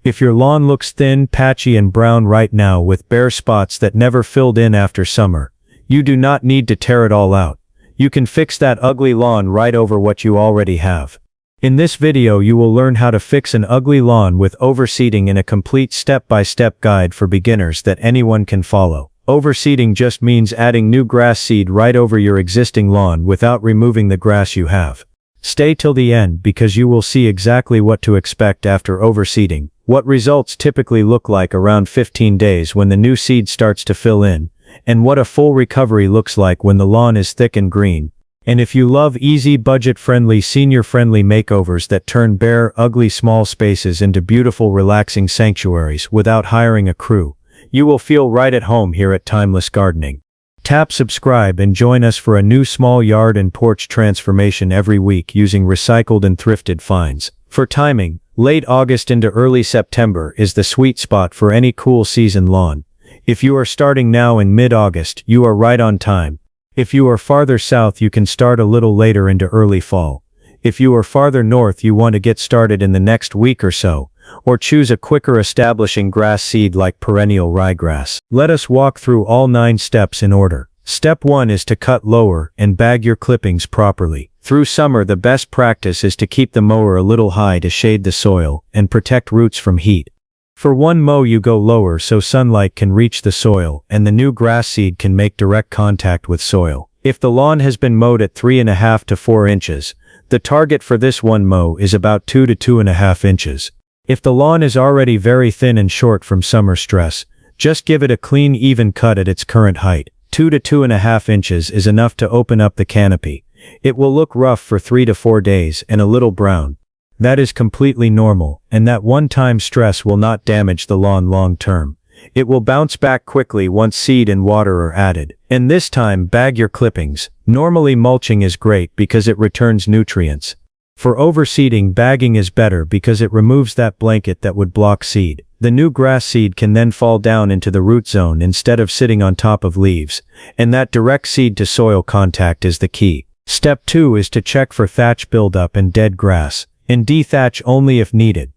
If your lawn looks thin, patchy and brown right now with bare spots that never filled in after summer, you do not need to tear it all out. You can fix that ugly lawn right over what you already have. In this video you will learn how to fix an ugly lawn with overseeding in a complete step-by-step guide for beginners that anyone can follow. Overseeding just means adding new grass seed right over your existing lawn without removing the grass you have. Stay till the end because you will see exactly what to expect after overseeding, what results typically look like around 15 days when the new seed starts to fill in, and what a full recovery looks like when the lawn is thick and green. And if you love easy, budget-friendly, senior-friendly makeovers that turn bare, ugly small spaces into beautiful, relaxing sanctuaries without hiring a crew, you will feel right at home here at Timeless Gardening. Tap subscribe and join us for a new small yard and porch transformation every week using recycled and thrifted finds. For timing, late August into early September is the sweet spot for any cool season lawn. If you are starting now in mid-August, you are right on time. If you are farther south, you can start a little later into early fall. If you are farther north, you want to get started in the next week or so, or choose a quicker establishing grass seed like perennial ryegrass. Let us walk through all 9 steps in order. Step 1 is to cut lower and bag your clippings properly. Through summer, the best practice is to keep the mower a little high to shade the soil and protect roots from heat. For one mow you go lower so sunlight can reach the soil and the new grass seed can make direct contact with soil. If the lawn has been mowed at 3.5 to 4 inches, the target for this one mow is about 2 to 2.5 inches. If the lawn is already very thin and short from summer stress, just give it a clean, even cut at its current height. 2 to 2.5 inches is enough to open up the canopy. It will look rough for 3 to 4 days and a little brown. That is completely normal, and that one-time stress will not damage the lawn long-term. It will bounce back quickly once seed and water are added. And this time, bag your clippings. Normally mulching is great because it returns nutrients. For overseeding, bagging is better because it removes that blanket that would block seed. The new grass seed can then fall down into the root zone instead of sitting on top of leaves, and that direct seed to soil contact is the key. Step 2 is to check for thatch buildup and dead grass, and dethatch only if needed.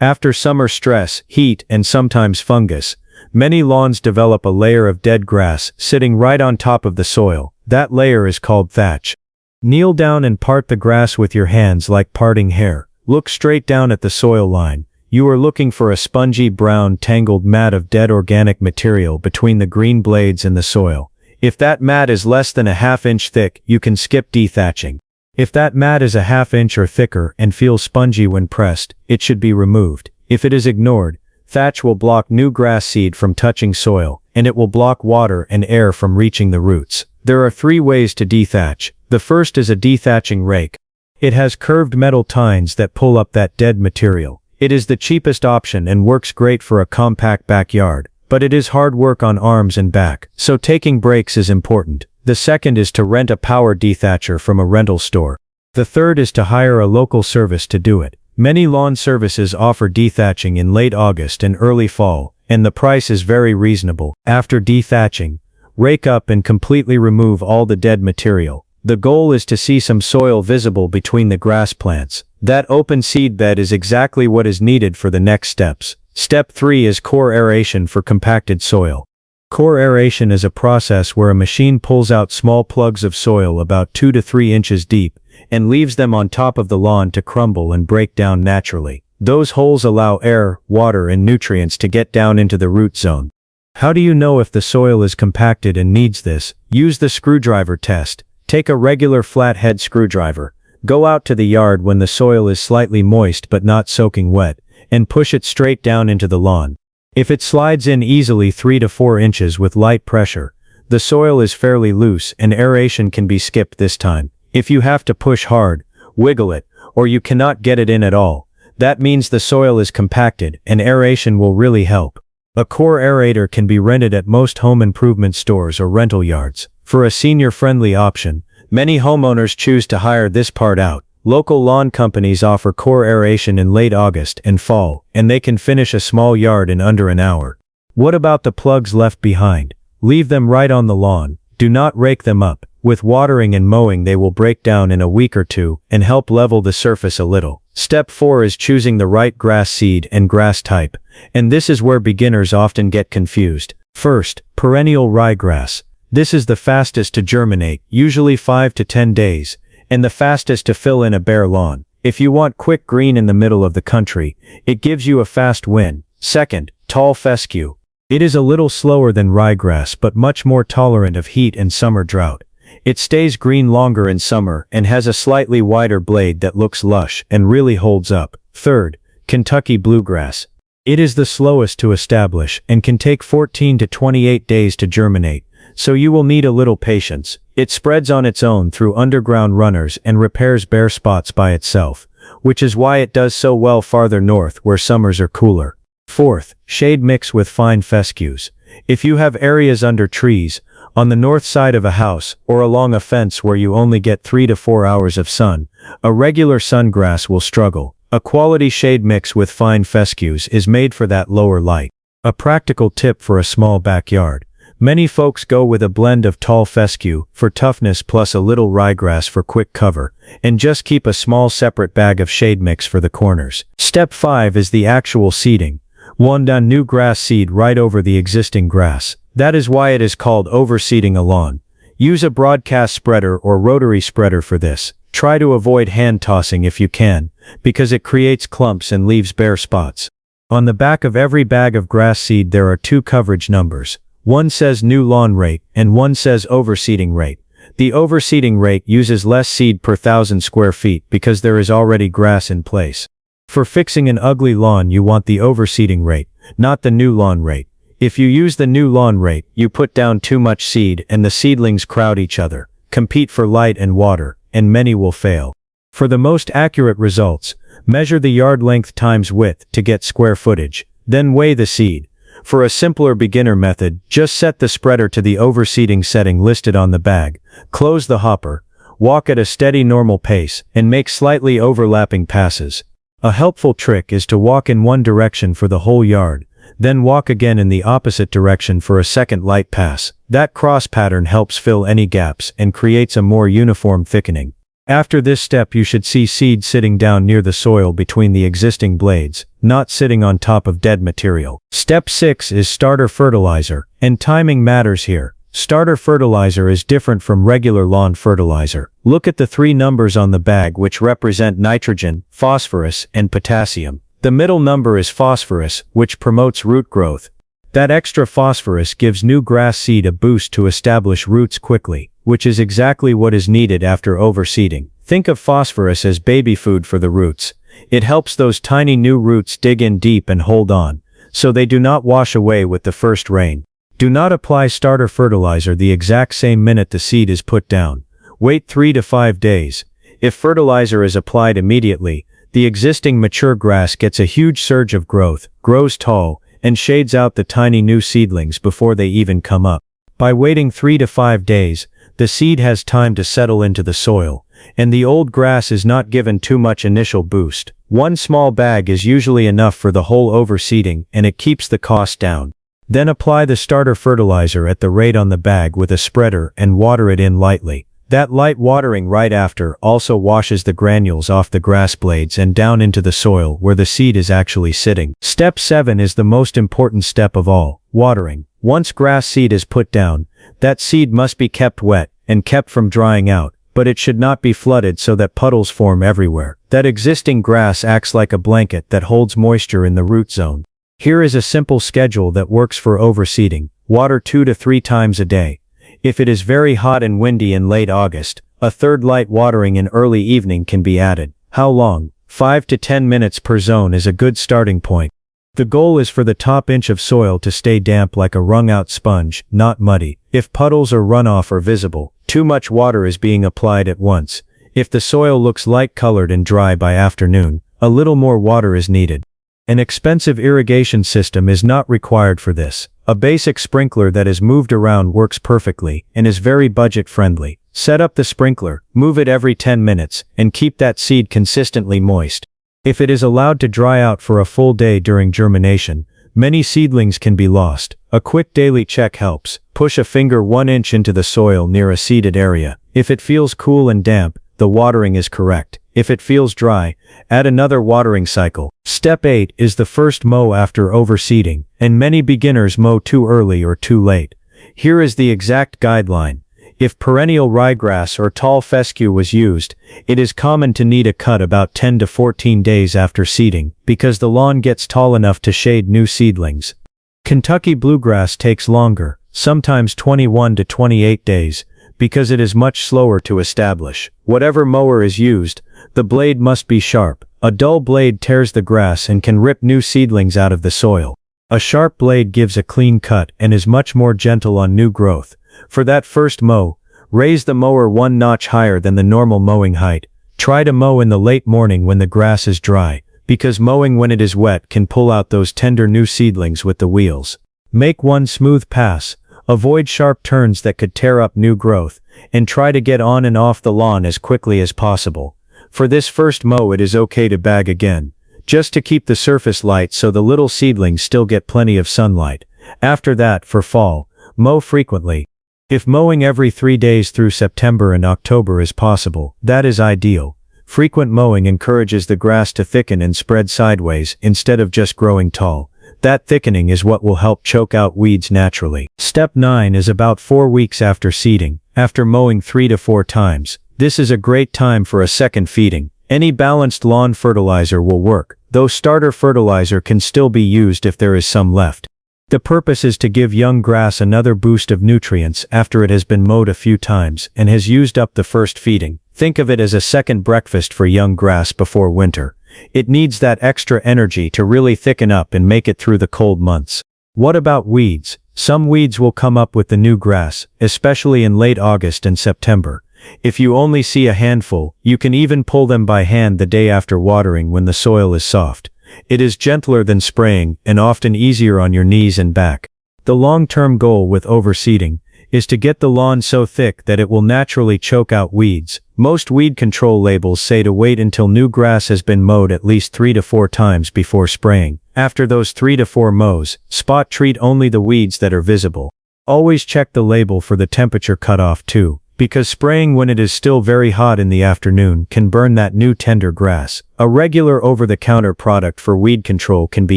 After summer stress, heat, and sometimes fungus, many lawns develop a layer of dead grass sitting right on top of the soil. That layer is called thatch. Kneel down and part the grass with your hands like parting hair. Look straight down at the soil line. You are looking for a spongy brown tangled mat of dead organic material between the green blades and the soil. If that mat is less than a ½ inch thick, you can skip dethatching. If that mat is a ½ inch or thicker and feels spongy when pressed, it should be removed. If it is ignored, thatch will block new grass seed from touching soil, and it will block water and air from reaching the roots. There are 3 ways to dethatch. The first is a dethatching rake. It has curved metal tines that pull up that dead material. It is the cheapest option and works great for a compact backyard, but it is hard work on arms and back, so taking breaks is important. The second is to rent a power dethatcher from a rental store. The third is to hire a local service to do it. Many lawn services offer dethatching in late August and early fall, and the price is very reasonable. After dethatching, rake up and completely remove all the dead material. The goal is to see some soil visible between the grass plants. That open seed bed is exactly what is needed for the next steps. Step 3 is core aeration for compacted soil. Core aeration is a process where a machine pulls out small plugs of soil about 2 to 3 inches deep and leaves them on top of the lawn to crumble and break down naturally. Those holes allow air, water, and nutrients to get down into the root zone. How do you know if the soil is compacted and needs this? Use the screwdriver test. Take a regular flathead screwdriver. Go out to the yard when the soil is slightly moist but not soaking wet, and push it straight down into the lawn. If it slides in easily 3 to 4 inches with light pressure, the soil is fairly loose and aeration can be skipped this time. If you have to push hard, wiggle it, or you cannot get it in at all, that means the soil is compacted and aeration will really help. A core aerator can be rented at most home improvement stores or rental yards. For a senior-friendly option, many homeowners choose to hire this part out. Local lawn companies offer core aeration in late August and fall, and they can finish a small yard in under an hour. What about the plugs left behind? Leave them right on the lawn. Do not rake them up. With watering and mowing they will break down in a week or two and help level the surface a little. Step 4 is choosing the right grass seed and grass type, and this is where beginners often get confused. First, perennial ryegrass. This is the fastest to germinate, usually 5 to 10 days, and the fastest to fill in a bare lawn. If you want quick green in the middle of the country, it gives you a fast win. Second, tall fescue. It is a little slower than ryegrass but much more tolerant of heat and summer drought. It stays green longer in summer and has a slightly wider blade that looks lush and really holds up. Third, Kentucky bluegrass. It is the slowest to establish and can take 14 to 28 days to germinate, so you will need a little patience. It spreads on its own through underground runners and repairs bare spots by itself, which is why it does so well farther north where summers are cooler. Fourth, shade mix with fine fescues. If you have areas under trees, on the north side of a house, or along a fence where you only get 3 to 4 hours of sun, a regular sungrass will struggle. A quality shade mix with fine fescues is made for that lower light. A practical tip for a small backyard. Many folks go with a blend of tall fescue for toughness plus a little ryegrass for quick cover, and just keep a small separate bag of shade mix for the corners. Step 5 is the actual seeding. One down new grass seed right over the existing grass. That is why it is called overseeding a lawn. Use a broadcast spreader or rotary spreader for this. Try to avoid hand tossing if you can, because it creates clumps and leaves bare spots. On the back of every bag of grass seed there are 2 coverage numbers. One says new lawn rate and one says overseeding rate. The overseeding rate uses less seed per 1,000 square feet because there is already grass in place. For fixing an ugly lawn you want the overseeding rate, not the new lawn rate. If you use the new lawn rate, you put down too much seed and the seedlings crowd each other, compete for light and water, and many will fail. For the most accurate results, measure the yard length times width to get square footage, then weigh the seed. For a simpler beginner method, just set the spreader to the overseeding setting listed on the bag, close the hopper, walk at a steady normal pace, and make slightly overlapping passes. A helpful trick is to walk in one direction for the whole yard, then walk again in the opposite direction for a second light pass. That cross pattern helps fill any gaps and creates a more uniform thickening. After this step you should see seed sitting down near the soil between the existing blades, not sitting on top of dead material. Step 6 is starter fertilizer, and timing matters here. Starter fertilizer is different from regular lawn fertilizer. Look at the 3 numbers on the bag which represent nitrogen, phosphorus, and potassium. The middle number is phosphorus, which promotes root growth. That extra phosphorus gives new grass seed a boost to establish roots quickly, which is exactly what is needed after overseeding. Think of phosphorus as baby food for the roots. It helps those tiny new roots dig in deep and hold on, so they do not wash away with the first rain. Do not apply starter fertilizer the exact same minute the seed is put down. Wait 3 to 5 days. If fertilizer is applied immediately, the existing mature grass gets a huge surge of growth, grows tall, and shades out the tiny new seedlings before they even come up. By waiting 3 to 5 days, the seed has time to settle into the soil, and the old grass is not given too much initial boost. One small bag is usually enough for the whole overseeding, and it keeps the cost down. Then apply the starter fertilizer at the rate on the bag with a spreader and water it in lightly. That light watering right after also washes the granules off the grass blades and down into the soil where the seed is actually sitting. Step 7 is the most important step of all, watering. Once grass seed is put down, that seed must be kept wet and kept from drying out, but it should not be flooded so that puddles form everywhere. That existing grass acts like a blanket that holds moisture in the root zone. Here is a simple schedule that works for overseeding. Water 2 to 3 times a day. If it is very hot and windy in late August, a third light watering in early evening can be added. How long? 5 to 10 minutes per zone is a good starting point. The goal is for the top inch of soil to stay damp like a wrung-out sponge, not muddy. If puddles or runoff are visible, too much water is being applied at once. If the soil looks light-colored and dry by afternoon, a little more water is needed. An expensive irrigation system is not required for this. A basic sprinkler that is moved around works perfectly and is very budget-friendly. Set up the sprinkler, move it every 10 minutes, and keep that seed consistently moist. If it is allowed to dry out for a full day during germination, many seedlings can be lost. A quick daily check helps. Push a finger 1 inch into the soil near a seeded area. If it feels cool and damp, the watering is correct. If it feels dry, add another watering cycle. Step 8 is the first mow after overseeding, and many beginners mow too early or too late. Here is the exact guideline. If perennial ryegrass or tall fescue was used, it is common to need a cut about 10 to 14 days after seeding, because the lawn gets tall enough to shade new seedlings. Kentucky bluegrass takes longer, sometimes 21 to 28 days, because it is much slower to establish. Whatever mower is used, the blade must be sharp. A dull blade tears the grass and can rip new seedlings out of the soil. A sharp blade gives a clean cut and is much more gentle on new growth. For that first mow, raise the mower one notch higher than the normal mowing height. Try to mow in the late morning when the grass is dry, because mowing when it is wet can pull out those tender new seedlings with the wheels. Make one smooth pass, avoid sharp turns that could tear up new growth, and try to get on and off the lawn as quickly as possible. For this first mow it is okay to bag again, just to keep the surface light so the little seedlings still get plenty of sunlight. After that, for fall, mow frequently. If mowing every 3 days through September and October is possible, that is ideal. Frequent mowing encourages the grass to thicken and spread sideways instead of just growing tall. That thickening is what will help choke out weeds naturally. Step 9 is about 4 weeks after seeding. After mowing 3 to 4 times, this is a great time for a second feeding. Any balanced lawn fertilizer will work, though starter fertilizer can still be used if there is some left. The purpose is to give young grass another boost of nutrients after it has been mowed a few times and has used up the first feeding. Think of it as a second breakfast for young grass before winter. It needs that extra energy to really thicken up and make it through the cold months. What about weeds? Some weeds will come up with the new grass, especially in late August and September. If you only see a handful, you can even pull them by hand the day after watering when the soil is soft. It is gentler than spraying and often easier on your knees and back. The long-term goal with overseeding is to get the lawn so thick that it will naturally choke out weeds. Most weed control labels say to wait until new grass has been mowed at least 3 to 4 times before spraying. After those 3 to 4 mows, spot treat only the weeds that are visible. Always check the label for the temperature cutoff too, because spraying when it is still very hot in the afternoon can burn that new tender grass. A regular over-the-counter product for weed control can be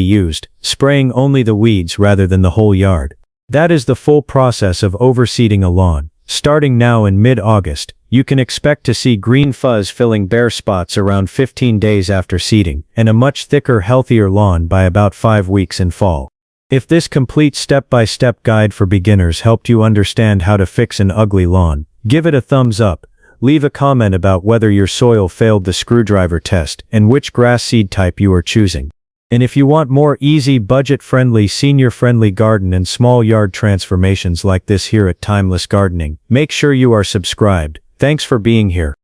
used, spraying only the weeds rather than the whole yard. That is the full process of overseeding a lawn. Starting now in mid-August, you can expect to see green fuzz filling bare spots around 15 days after seeding, and a much thicker, healthier lawn by about 5 weeks in fall. If this complete step-by-step guide for beginners helped you understand how to fix an ugly lawn, give it a thumbs up. Leave a comment about whether your soil failed the screwdriver test and which grass seed type you are choosing. And if you want more easy, budget-friendly, senior-friendly garden and small yard transformations like this here at Timeless Gardening, make sure you are subscribed. Thanks for being here.